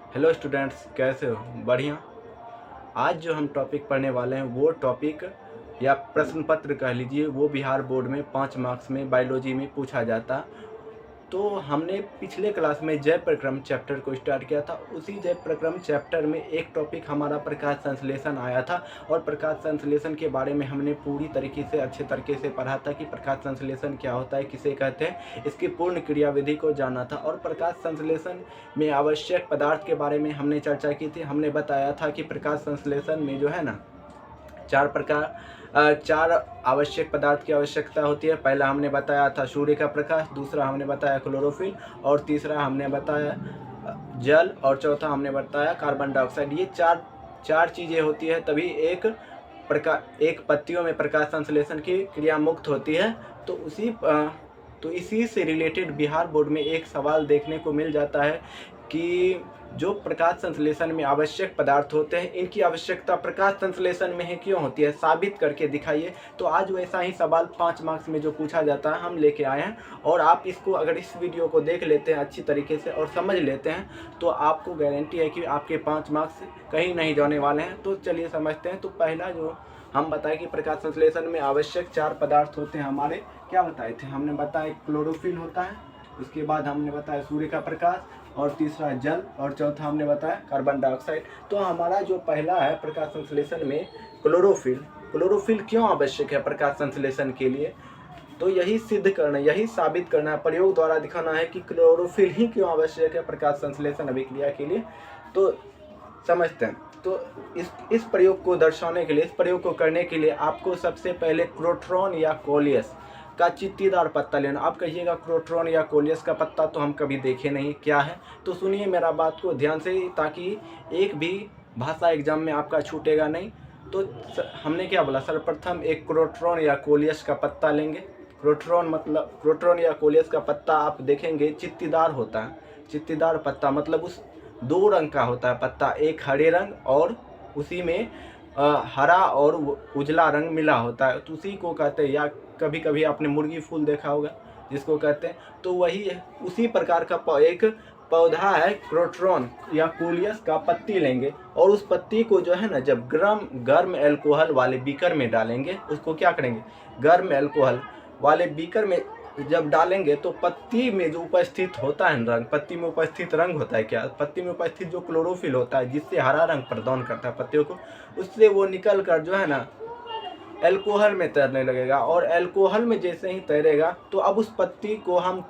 Hello students, कैसे हो? बढ़िया। आज जो हम टॉपिक पढ़ने वाले हैं वो टॉपिक या प्रश्न पत्र कह लीजिए, वो बिहार बोर्ड में 5 मार्क्स में बायोलॉजी में पूछा जाता। तो हमने पिछले क्लास में जैव प्रक्रम चैप्टर को स्टार्ट किया था। उसी जैव प्रक्रम चैप्टर में एक टॉपिक हमारा प्रकाश संश्लेषण आया था और प्रकाश संश्लेषण के बारे में हमने पूरी तरीके से अच्छे तरीके से पढ़ा था कि प्रकाश संश्लेषण क्या होता है, किसे कहते हैं, इसकी पूर्ण क्रियाविधि को जाना था। और प्रकाश संश्लेषण में आवश्यक पदार्थ के बारे में हमने चर्चा की थी। हमने बताया था कि प्रकाश संश्लेषण में जो है ना चार आवश्यक पदार्थ की आवश्यकता होती है। पहला हमने बताया था सूर्य का प्रकाश, दूसरा हमने बताया क्लोरोफिल, और तीसरा हमने बताया जल, और चौथा हमने बताया कार्बन डाइऑक्साइड। ये चार चीज़ें होती है तभी एक पत्तियों में प्रकाश संश्लेषण की क्रिया मुक्त होती है। तो इसी से रिलेटेड बिहार बोर्ड में एक सवाल देखने को मिल जाता है कि जो प्रकाश संश्लेषण में आवश्यक पदार्थ होते हैं, इनकी आवश्यकता प्रकाश संश्लेषण में है क्यों होती है, साबित करके दिखाइए। तो आज वैसा ही सवाल 5 मार्क्स में जो पूछा जाता है हम लेके आए हैं। और आप इसको अगर इस वीडियो को देख लेते हैं अच्छी तरीके से और समझ लेते हैं तो आपको गारंटी है कि आपके 5 मार्क्स कहीं नहीं जाने वाले हैं। तो चलिए समझते हैं। तो पहला जो हम बताए कि प्रकाश संश्लेषण में आवश्यक 4 पदार्थ होते हैं हमारे, क्या बताए थे? हमने बताया क्लोरोफिल होता है, उसके बाद हमने बताया सूर्य का प्रकाश, और तीसरा जल, और चौथा हमने बताया कार्बन डाइऑक्साइड। तो हमारा जो पहला है प्रकाश संश्लेषण में क्लोरोफिल क्यों आवश्यक है प्रकाश संश्लेषण के लिए? तो यही सिद्ध करना, यही साबित करना है, प्रयोग द्वारा दिखाना है कि क्लोरोफिल ही क्यों आवश्यक है प्रकाश संश्लेषण अभिक्रिया के लिए। तो समझते हैं। तो इस प्रयोग को दर्शाने के लिए, इस प्रयोग को करने के लिए आपको सबसे पहले क्रोट्रॉन या कोलियस का चित्तीदार पत्ता लेना। आप कहिएगा क्रोट्रॉन या कोलियस का पत्ता तो हम कभी देखे नहीं, क्या है? तो सुनिए मेरा बात को ध्यान से, ताकि एक भी भाषा एग्जाम में आपका छूटेगा नहीं। तो हमने क्या बोला, सर्वप्रथम एक क्रोट्रॉन या कोलियस का पत्ता लेंगे। क्रोट्रॉन या कोलियस का पत्ता आप देखेंगे चित्तीदार होता है। चित्तीदार पत्ता मतलब उस 2 रंग का होता है पत्ता, एक हरे रंग और उसी में हरा और उजला रंग मिला होता है। तो उसी को कहते हैं, या कभी कभी आपने मुर्गी फूल देखा होगा जिसको कहते हैं, तो वही है, उसी प्रकार का एक पौधा है क्रोट्रॉन या कोलियस का। पत्ती लेंगे और उस पत्ती को जो है ना, जब गर्म एल्कोहल वाले बीकर में डालेंगे, उसको क्या करेंगे, गर्म एल्कोहल वाले बीकर में जब डालेंगे तो पत्ती में जो उपस्थित होता है रंग, पत्ती में उपस्थित रंग होता है क्या, पत्ती में उपस्थित जो क्लोरोफिल होता है जिससे हरा रंग प्रदान करता है पत्तियों को, उससे वो निकल कर जो है ना एल्कोहल में तैरने लगेगा। और एल्कोहल में जैसे ही तैरेगा तो अब उस पत्ती को हम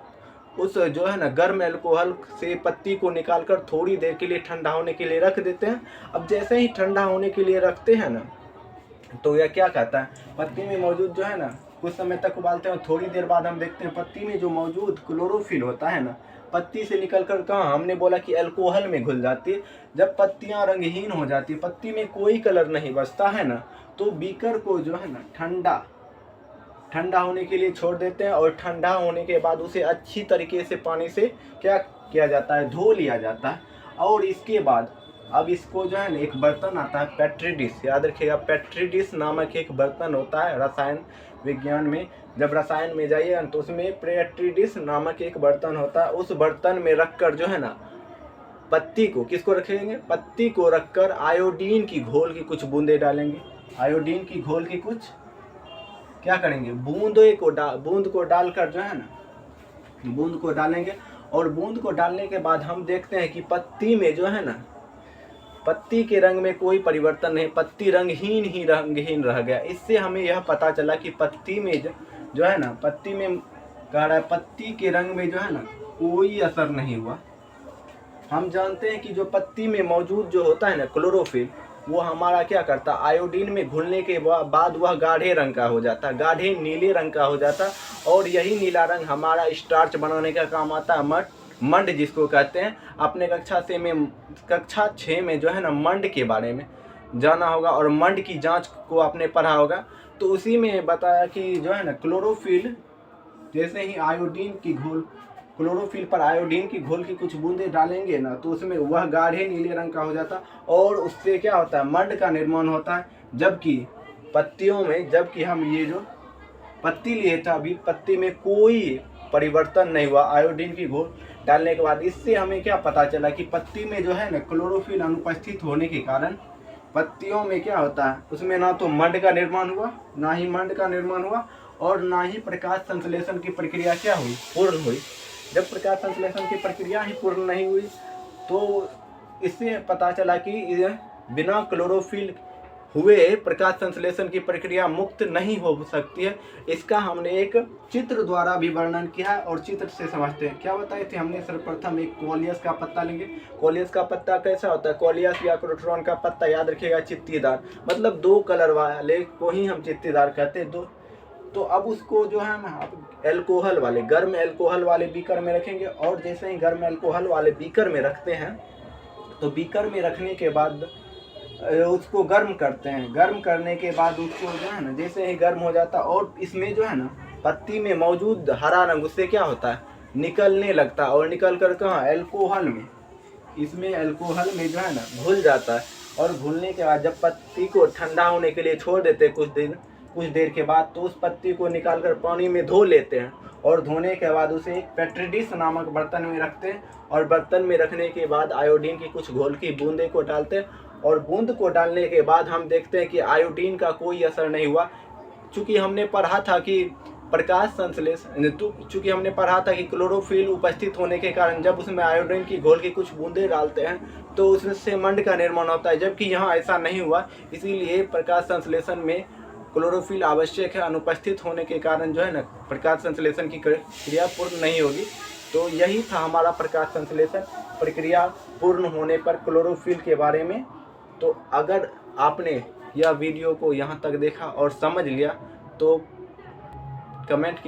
उस जो है ना गर्म एल्कोहल से पत्ती को निकाल कर थोड़ी देर के लिए ठंडा होने के लिए रख देते हैं। अब जैसे ही ठंडा होने के लिए रखते हैं ना, तो यह क्या कहता है, पत्ती में मौजूद जो है ना, कुछ समय तक उबालते हैं, थोड़ी देर बाद हम देखते हैं पत्ती में जो मौजूद क्लोरोफिल होता है ना, पत्ती से निकल कर कहाँ, हमने बोला कि एल्कोहल में घुल जाती है। जब पत्तियां रंगहीन हो जाती है, पत्ती में कोई कलर नहीं बचता है ना, तो बीकर को जो है ना ठंडा होने के लिए छोड़ देते हैं। और ठंडा होने के बाद उसे अच्छी तरीके से पानी से क्या किया जाता है, धो लिया जाता है। और इसके बाद अब इसको जो है ना एक बर्तन आता है पेट्री डिश, याद रखिएगा, पेट्री डिश नामक एक बर्तन होता है रसायन विज्ञान में। जब रसायन में जाइए तो उसमें पेट्री डिश नामक एक बर्तन होता है। उस बर्तन में रखकर जो है ना पत्ती को, किसको रखेंगे, पत्ती को रखकर आयोडीन की घोल की कुछ बूंदे डालेंगे। आयोडीन की घोल की कुछ क्या करेंगे, बूंद को डालकर जो है ना, बूंद को डालेंगे। और बूंद को डालने के बाद हम देखते हैं कि पत्ती में जो है ना, पत्ती के रंग में कोई परिवर्तन नहीं, पत्ती रंगहीन रह गया। इससे हमें यह पता चला कि पत्ती में जो है ना, पत्ती में कह रहा है पत्ती के रंग में जो है ना कोई असर नहीं हुआ। हम जानते हैं कि जो पत्ती में मौजूद जो होता है ना क्लोरोफिल, वो हमारा क्या करता है, आयोडीन में घुलने के बाद वह गाढ़े रंग का हो जाता है, गाढ़े नीले रंग का हो जाता है। और यही नीला रंग हमारा स्टार्च बनाने का काम आता है, मंड जिसको कहते हैं। अपने कक्षा 6 में जो है ना मंड के बारे में जाना होगा, और मंड की जांच को आपने पढ़ा होगा। तो उसी में बताया कि जो है ना क्लोरोफिल, जैसे ही क्लोरोफिल पर आयोडीन की घोल की कुछ बूंदे डालेंगे ना, तो उसमें वह गाढ़े नीले रंग का हो जाता, और उससे क्या होता है, मंड का निर्माण होता है। जबकि पत्तियों में, जबकि हम ये जो पत्ती लिए था, अभी पत्ती में कोई परिवर्तन नहीं हुआ, आयोडीन की घोल डालने के बाद इससे हमें क्या पता चला कि पत्ती में जो है ना क्लोरोफिल अनुपस्थित होने के कारण पत्तियों में क्या होता है, उसमें ना तो मंड का निर्माण हुआ, ना ही मंड का निर्माण हुआ, और ना ही प्रकाश संश्लेषण की प्रक्रिया क्या हुई, पूर्ण हुई। जब प्रकाश संश्लेषण की प्रक्रिया ही पूर्ण नहीं हुई तो इससे पता चला कि बिना क्लोरोफिल हुए प्रकाश संश्लेषण की प्रक्रिया मुक्त नहीं हो सकती है। इसका हमने एक चित्र द्वारा भी वर्णन किया है और चित्र से समझते हैं। क्या बताए थे हमने, सर्वप्रथम एक कोलियस का पत्ता लेंगे। कोलियस का पत्ता कैसा होता है, कोलियस या क्रोटोन का पत्ता याद रखिएगा चित्तीदार, मतलब 2 कलर वाले को ही हम चित्तीदार कहते हैं। तो अब उसको जो है ना आप एल्कोहल वाले, गर्म एल्कोहल वाले बीकर में रखेंगे, और जैसे ही गर्म एल्कोहल वाले बीकर में रखते हैं तो बीकर में रखने के बाद उसको गर्म करते हैं। गर्म करने के बाद उसको जो है ना जैसे ही गर्म हो जाता है और इसमें जो है ना पत्ती में मौजूद हरा रंग उससे क्या होता है, निकलने लगता है, और निकल कर कहाँ, एल्कोहल में, इसमें एल्कोहल में जो है ना घुल जाता है। और घुलने के बाद जब पत्ती को ठंडा होने के लिए छोड़ देते हैं कुछ देर के बाद, तो उस पत्ती को निकाल कर पानी में धो लेते हैं, और धोने के बाद उसे एक पेट्री डिश नामक बर्तन में रखते हैं, और बर्तन में रखने के बाद आयोडीन की कुछ घोल की बूंदे को डालते हैं, और बूंद को डालने के बाद हम देखते हैं कि आयोडीन का कोई असर नहीं हुआ। चूँकि हमने पढ़ा था कि प्रकाश संश्लेषण, चूँकि हमने पढ़ा था कि क्लोरोफिल उपस्थित होने के कारण जब उसमें आयोडीन की घोल की कुछ बूंदे डालते हैं तो उससे मंड का निर्माण होता है, जबकि यहाँ ऐसा नहीं हुआ। इसीलिए प्रकाश संश्लेषण में क्लोरोफिल आवश्यक है, अनुपस्थित होने के कारण जो है ना प्रकाश संश्लेषण की क्रिया पूर्ण नहीं होगी। तो यही था हमारा प्रकाश संश्लेषण प्रक्रिया पूर्ण होने पर क्लोरोफिल के बारे में। तो अगर आपने यह वीडियो को यहाँ तक देखा और समझ लिया तो कमेंट कीजिए।